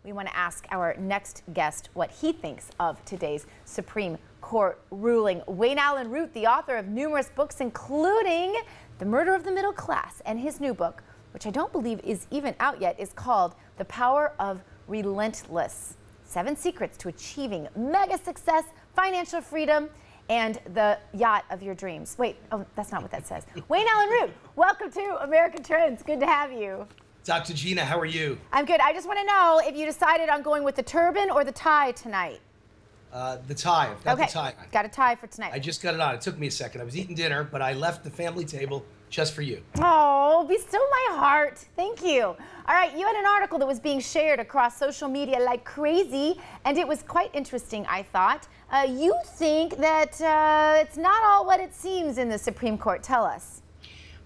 we want to ask our next guest what he thinks of today's Supreme Court ruling. Allyn Root, the author of numerous books, including The Murder of the Middle Class, and his new book, which I don't believe is even out yet, is called The Power of Relentless: 7 Secrets to Achieving Mega Success, Financial Freedom, and the Yacht of Your Dreams. Wait, oh, that's not what that says. Allyn Root, welcome to American Trends. Good to have you. Dr. Gina, how are you? I'm good. I just want to know if you decided on going with the turban or the tie tonight. The tie. I've got the tie on. Got a tie for tonight. I just got it on. It took me a second. I was eating dinner, but I left the family table just for you. Oh, be still my heart. Thank you. All right, you had an article that was being shared across social media like crazy, and it was quite interesting, I thought. You think that it's not all what it seems in the Supreme Court. Tell us.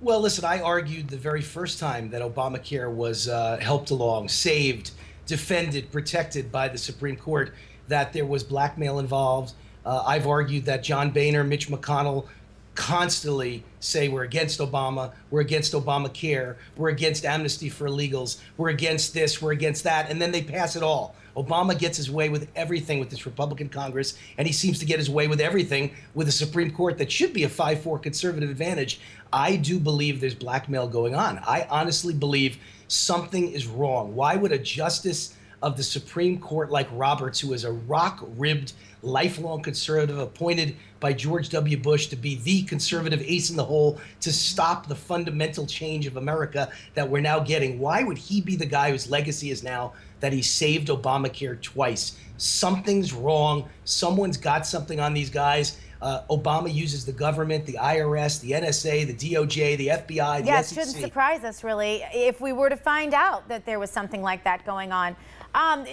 Well, listen, I argued the very first time that Obamacare was helped along, saved, defended, protected by the Supreme Court, that there was blackmail involved. I've argued that John Boehner, Mitch McConnell constantly say we're against Obama, we're against Obamacare, we're against amnesty for illegals, we're against this, we're against that, and then they pass it all. Obama gets his way with everything with this Republican Congress, and he seems to get his way with everything with the Supreme Court that should be a 5-4 conservative advantage. I do believe there's blackmail going on. I honestly believe something is wrong. Why would a justice of the Supreme Court like Roberts, who is a rock-ribbed, lifelong conservative appointed by George W. Bush to be the conservative ace in the hole to stop the fundamental change of America that we're now getting, why would he be the guy whose legacy is now that he saved Obamacare twice? Something's wrong. Someone's got something on these guys. Obama uses the government, the IRS, the NSA, the DOJ, the FBI, the SEC. It shouldn't surprise us, really, if we were to find out that there was something like that going on.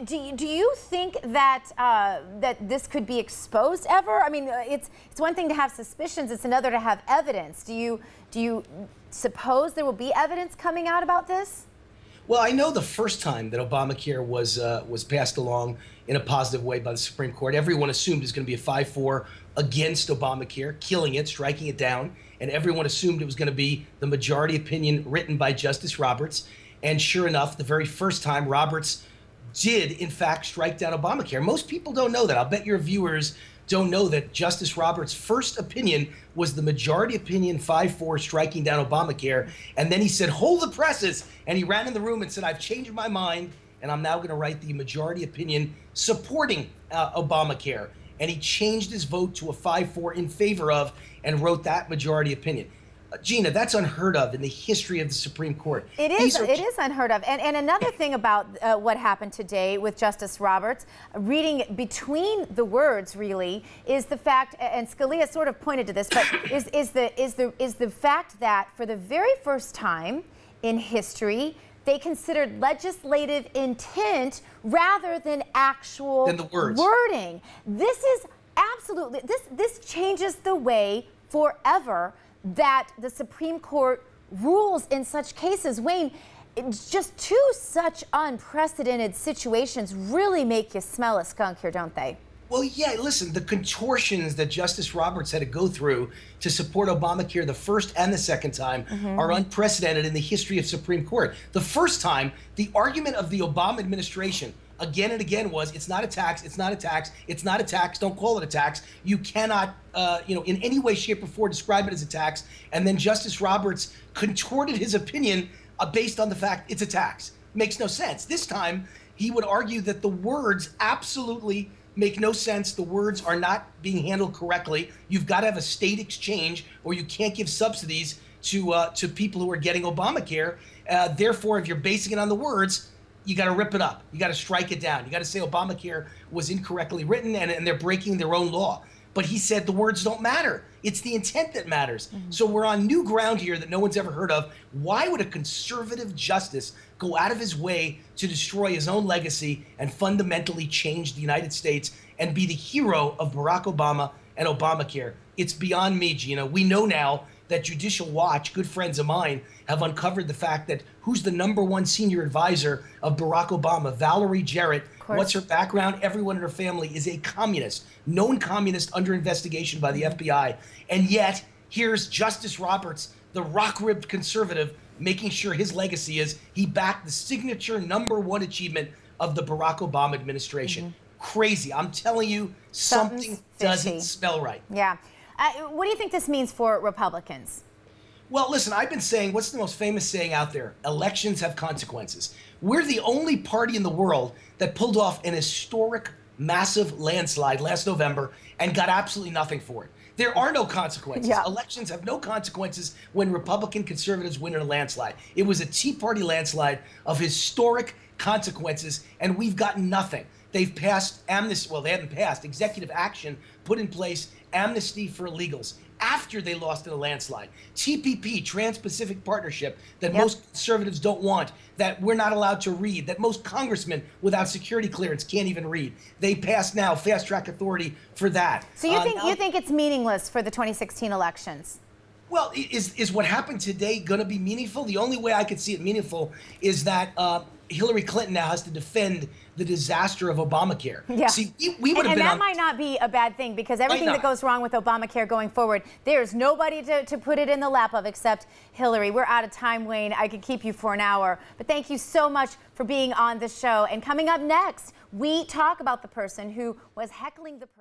Do you think that that this could be exposed ever? I mean, it's one thing to have suspicions; it's another to have evidence. Do you suppose there will be evidence coming out about this? Well, I know the first time that Obamacare was passed along in a positive way by the Supreme Court, everyone assumed it was going to be a 5-4 against Obamacare, killing it, striking it down, and everyone assumed it was going to be the majority opinion written by Justice Roberts. And sure enough, the very first time, Roberts did, in fact, strike down Obamacare. Most people don't know that. I'll bet your viewers don't know that Justice Roberts' first opinion was the majority opinion 5-4 striking down Obamacare. And then he said, hold the presses. And he ran in the room and said, I've changed my mind, and I'm now going to write the majority opinion supporting Obamacare. And he changed his vote to a 5-4 in favor of and wrote that majority opinion. Gina, that's unheard of in the history of the Supreme Court. It is unheard of. And another thing about what happened today with Justice Roberts, reading between the words really, is the fact, and Scalia sort of pointed to this, but is the fact that for the very first time in history, they considered legislative intent rather than actual wording. This is absolutely, this changes the way forever that the Supreme Court rules in such cases. Wayne, just two such unprecedented situations really make you smell a skunk here, don't they? Well, yeah, listen, the contortions that Justice Roberts had to go through to support Obamacare the first and the second time are unprecedented in the history of Supreme Court. The first time, the argument of the Obama administration again and again was, it's not a tax, it's not a tax, it's not a tax, don't call it a tax. You cannot, in any way, shape, or form describe it as a tax. And then Justice Roberts contorted his opinion based on the fact it's a tax. Makes no sense. This time, he would argue that the words absolutely make no sense. The words are not being handled correctly. You've got to have a state exchange, or you can't give subsidies to people who are getting Obamacare. Therefore, if you're basing it on the words, you got to rip it up. You got to strike it down. You got to say Obamacare was incorrectly written and they're breaking their own law. But he said the words don't matter. It's the intent that matters. So we're on new ground here that no one's ever heard of. Why would a conservative justice go out of his way to destroy his own legacy and fundamentally change the United States and be the hero of Barack Obama and Obamacare? It's beyond me, Gina. We know now that Judicial Watch, good friends of mine, have uncovered the fact that who's the #1 senior advisor of Barack Obama, Valerie Jarrett. What's her background? Everyone in her family is a communist, known communist under investigation by the FBI. And yet, here's Justice Roberts, the rock-ribbed conservative, making sure his legacy is he backed the signature #1 achievement of the Barack Obama administration. Crazy. I'm telling you, something doesn't smell right. Yeah. What do you think this means for Republicans? Well, listen, I've been saying, what's the most famous saying out there? Elections have consequences. We're the only party in the world that pulled off an historic, massive landslide last November and got absolutely nothing for it. There are no consequences. Yeah. Elections have no consequences when Republican conservatives win in a landslide. It was a Tea Party landslide of historic consequences, and we've gotten nothing. They've passed amnesty, well, they haven't passed, executive action put in place amnesty for illegals after they lost in a landslide. TPP, Trans-Pacific Partnership, that most conservatives don't want, that we're not allowed to read, that most congressmen without security clearance can't even read. They passed now fast-track authority for that. So you think it's meaningless for the 2016 elections? Well, is what happened today going to be meaningful? The only way I could see it meaningful is that Hillary Clinton now has to defend the disaster of Obamacare. Yeah. See, we would have been that might not be a bad thing, because everything that goes wrong with Obamacare going forward, there's nobody to put it in the lap of except Hillary. We're out of time, Wayne. I could keep you for an hour. But thank you so much for being on the show. And coming up next, we talk about the person who was heckling the person.